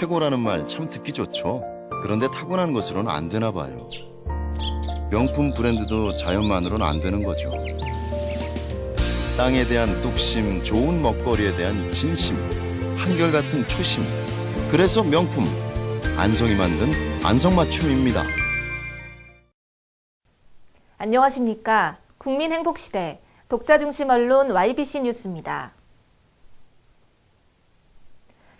최고라는 말 참 듣기 좋죠. 그런데 타고난 것으로는 안 되나 봐요. 명품 브랜드도 자연만으로는 안 되는 거죠. 땅에 대한 뚝심, 좋은 먹거리에 대한 진심, 한결같은 초심. 그래서 명품, 안성이 만든 안성맞춤입니다. 안녕하십니까. 국민행복시대, 독자중심 언론 YBC 뉴스입니다.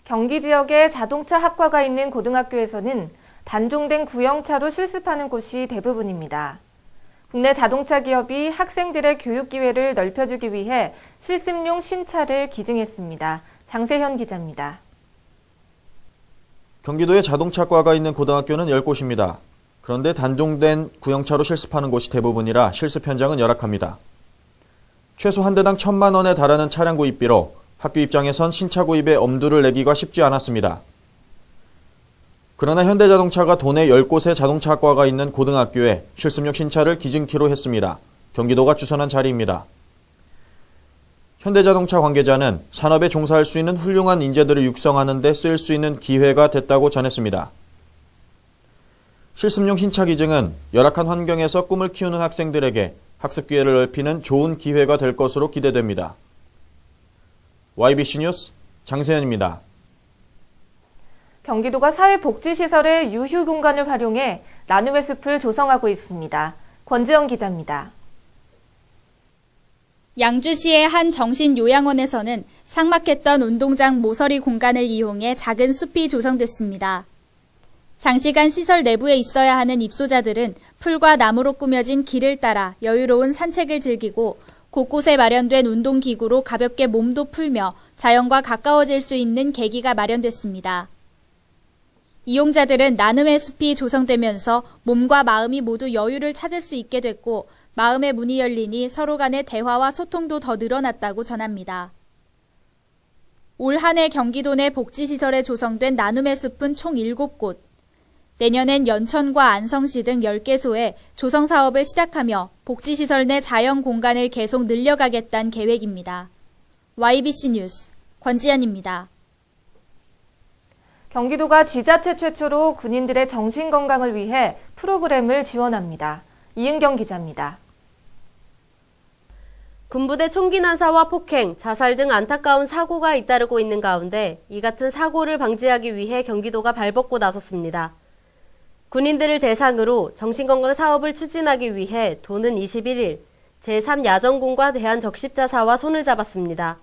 경기 지역에 자동차 학과가 있는 고등학교에서는 단종된 구형차로 실습하는 곳이 대부분입니다. 국내 자동차 기업이 학생들의 교육 기회를 넓혀주기 위해 실습용 신차를 기증했습니다. 장세현 기자입니다. 경기도에 자동차과가 있는 고등학교는 10곳입니다. 그런데 단종된 구형차로 실습하는 곳이 대부분이라 실습 현장은 열악합니다. 최소 한 대당 1,000만 원에 달하는 차량 구입비로 학교 입장에선 신차 구입에 엄두를 내기가 쉽지 않았습니다. 그러나 현대자동차가 도내 10곳의 자동차과가 있는 고등학교에 실습용 신차를 기증키로 했습니다. 경기도가 주선한 자리입니다. 현대자동차 관계자는 산업에 종사할 수 있는 훌륭한 인재들을 육성하는 데 쓰일 수 있는 기회가 됐다고 전했습니다. 실습용 신차 기증은 열악한 환경에서 꿈을 키우는 학생들에게 학습 기회를 넓히는 좋은 기회가 될 것으로 기대됩니다. YBC 뉴스 장세현입니다. 경기도가 사회복지시설의 유휴 공간을 활용해 나눔의 숲을 조성하고 있습니다. 권지영 기자입니다. 양주시의 한 정신요양원에서는 삭막했던 운동장 모서리 공간을 이용해 작은 숲이 조성됐습니다. 장시간 시설 내부에 있어야 하는 입소자들은 풀과 나무로 꾸며진 길을 따라 여유로운 산책을 즐기고 곳곳에 마련된 운동기구로 가볍게 몸도 풀며 자연과 가까워질 수 있는 계기가 마련됐습니다. 이용자들은 나눔의 숲이 조성되면서 몸과 마음이 모두 여유를 찾을 수 있게 됐고 마음의 문이 열리니 서로 간의 대화와 소통도 더 늘어났다고 전합니다. 올 한 해 경기도 내 복지시설에 조성된 나눔의 숲은 총 7곳, 내년엔 연천과 안성시 등 10개소에 조성 사업을 시작하며 복지시설 내 자연 공간을 계속 늘려가겠다는 계획입니다. YBC 뉴스 권지연입니다. 경기도가 지자체 최초로 군인들의 정신건강을 위해 프로그램을 지원합니다. 이은경 기자입니다. 군부대 총기 난사와 폭행, 자살 등 안타까운 사고가 잇따르고 있는 가운데 이 같은 사고를 방지하기 위해 경기도가 발벗고 나섰습니다. 군인들을 대상으로 정신건강 사업을 추진하기 위해 도는 21일 제3야전군과 대한적십자사와 손을 잡았습니다.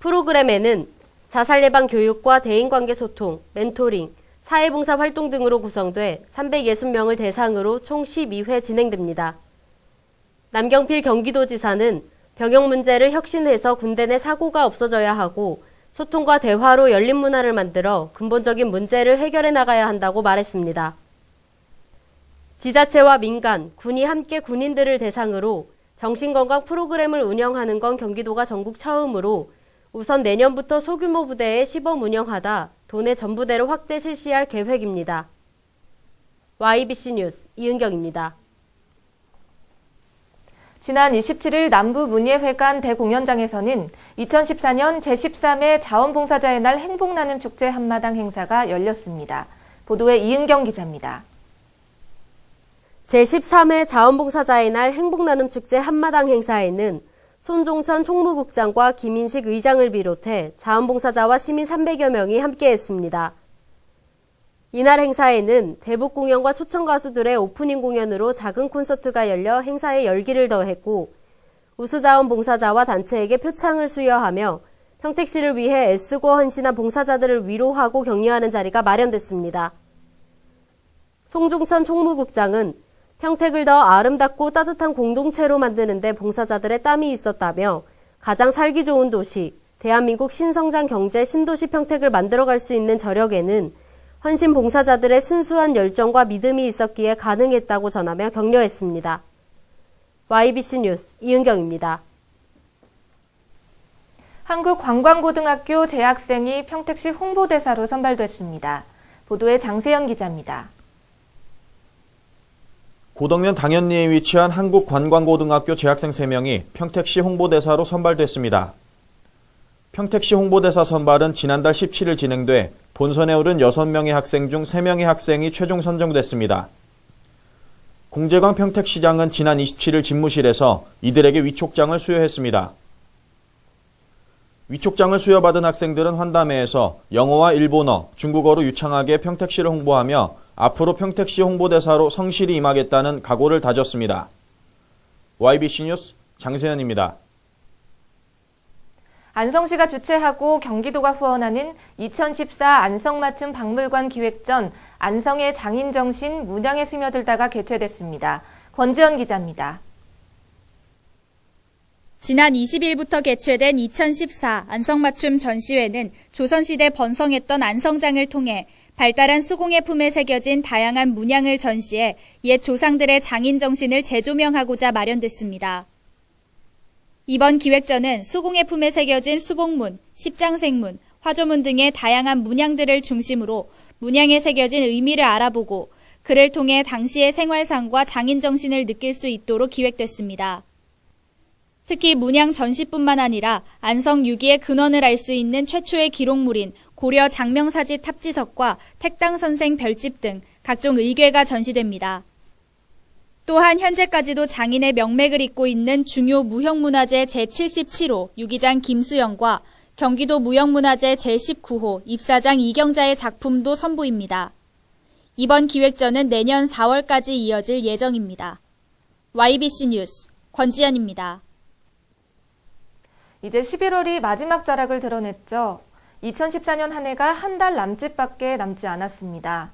프로그램에는 자살 예방 교육과 대인관계 소통, 멘토링, 사회봉사 활동 등으로 구성돼 360명을 대상으로 총 12회 진행됩니다. 남경필 경기도지사는 병역 문제를 혁신해서 군대 내 사고가 없어져야 하고 소통과 대화로 열린 문화를 만들어 근본적인 문제를 해결해 나가야 한다고 말했습니다. 지자체와 민간, 군이 함께 군인들을 대상으로 정신건강 프로그램을 운영하는 건 경기도가 전국 처음으로 우선 내년부터 소규모 부대에 시범 운영하다 도내 전부대를 확대 실시할 계획입니다. YBC 뉴스 이은경입니다. 지난 27일 남부문예회관 대공연장에서는 2014년 제13회 자원봉사자의 날 행복나눔 축제 한마당 행사가 열렸습니다. 보도에 이은경 기자입니다. 제13회 자원봉사자의 날 행복나눔 축제 한마당 행사에는 손종천 총무국장과 김인식 의장을 비롯해 자원봉사자와 시민 300여 명이 함께했습니다. 이날 행사에는 대북 공연과 초청 가수들의 오프닝 공연으로 작은 콘서트가 열려 행사에 열기를 더했고 우수자원봉사자와 단체에게 표창을 수여하며 평택시를 위해 애쓰고 헌신한 봉사자들을 위로하고 격려하는 자리가 마련됐습니다. 송종천 총무국장은 평택을 더 아름답고 따뜻한 공동체로 만드는 데 봉사자들의 땀이 있었다며 가장 살기 좋은 도시, 대한민국 신성장 경제 신도시 평택을 만들어갈 수 있는 저력에는 헌신 봉사자들의 순수한 열정과 믿음이 있었기에 가능했다고 전하며 격려했습니다. YBC 뉴스 이은경입니다. 한국관광고등학교 재학생이 평택시 홍보대사로 선발됐습니다. 보도에 장세현 기자입니다. 고덕면 당연리에 위치한 한국관광고등학교 재학생 3명이 평택시 홍보대사로 선발됐습니다. 평택시 홍보대사 선발은 지난달 17일 진행돼 본선에 오른 6명의 학생 중 3명의 학생이 최종 선정됐습니다. 공재광 평택시장은 지난 27일 집무실에서 이들에게 위촉장을 수여했습니다. 위촉장을 수여받은 학생들은 환담회에서 영어와 일본어, 중국어로 유창하게 평택시를 홍보하며 앞으로 평택시 홍보대사로 성실히 임하겠다는 각오를 다졌습니다. YBC 뉴스 장세현입니다. 안성시가 주최하고 경기도가 후원하는 2014 안성맞춤 박물관 기획전 안성의 장인정신 문양에 스며들다가 개최됐습니다. 권지연 기자입니다. 지난 20일부터 개최된 2014 안성맞춤 전시회는 조선시대 번성했던 안성장을 통해 발달한 수공예 품에 새겨진 다양한 문양을 전시해 옛 조상들의 장인 정신을 재조명하고자 마련됐습니다. 이번 기획전은 수공예 품에 새겨진 수복문, 십장생문, 화조문 등의 다양한 문양들을 중심으로 문양에 새겨진 의미를 알아보고 그를 통해 당시의 생활상과 장인 정신을 느낄 수 있도록 기획됐습니다. 특히 문양 전시뿐만 아니라 안성 유기의 근원을 알 수 있는 최초의 기록물인 고려 장명사지 탑지석과 택당선생 별집 등 각종 의궤가 전시됩니다. 또한 현재까지도 장인의 명맥을 잇고 있는 중요 무형문화재 제77호 유기장 김수영과 경기도 무형문화재 제19호 입사장 이경자의 작품도 선보입니다. 이번 기획전은 내년 4월까지 이어질 예정입니다. YBC 뉴스 권지연입니다. 이제 11월이 마지막 자락을 드러냈죠. 2014년 한 해가 한 달 남짓밖에 남지 않았습니다.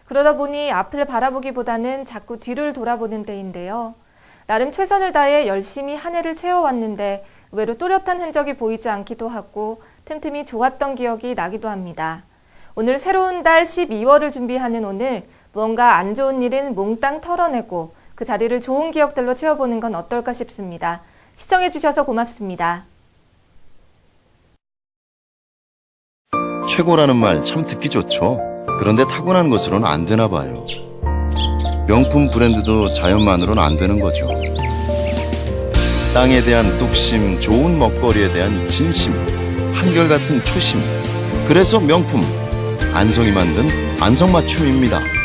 그러다 보니 앞을 바라보기보다는 자꾸 뒤를 돌아보는 때인데요. 나름 최선을 다해 열심히 한 해를 채워왔는데 의외로 또렷한 흔적이 보이지 않기도 하고 틈틈이 좋았던 기억이 나기도 합니다. 오늘 새로운 달 12월을 준비하는 오늘 무언가 안 좋은 일은 몽땅 털어내고 그 자리를 좋은 기억들로 채워보는 건 어떨까 싶습니다. 시청해주셔서 고맙습니다. 최고라는 말 참 듣기 좋죠. 그런데 타고난 것으로는 안 되나 봐요. 명품 브랜드도 자연만으로는 안 되는 거죠. 땅에 대한 뚝심, 좋은 먹거리에 대한 진심, 한결같은 초심. 그래서 명품, 안성이 만든 안성맞춤입니다.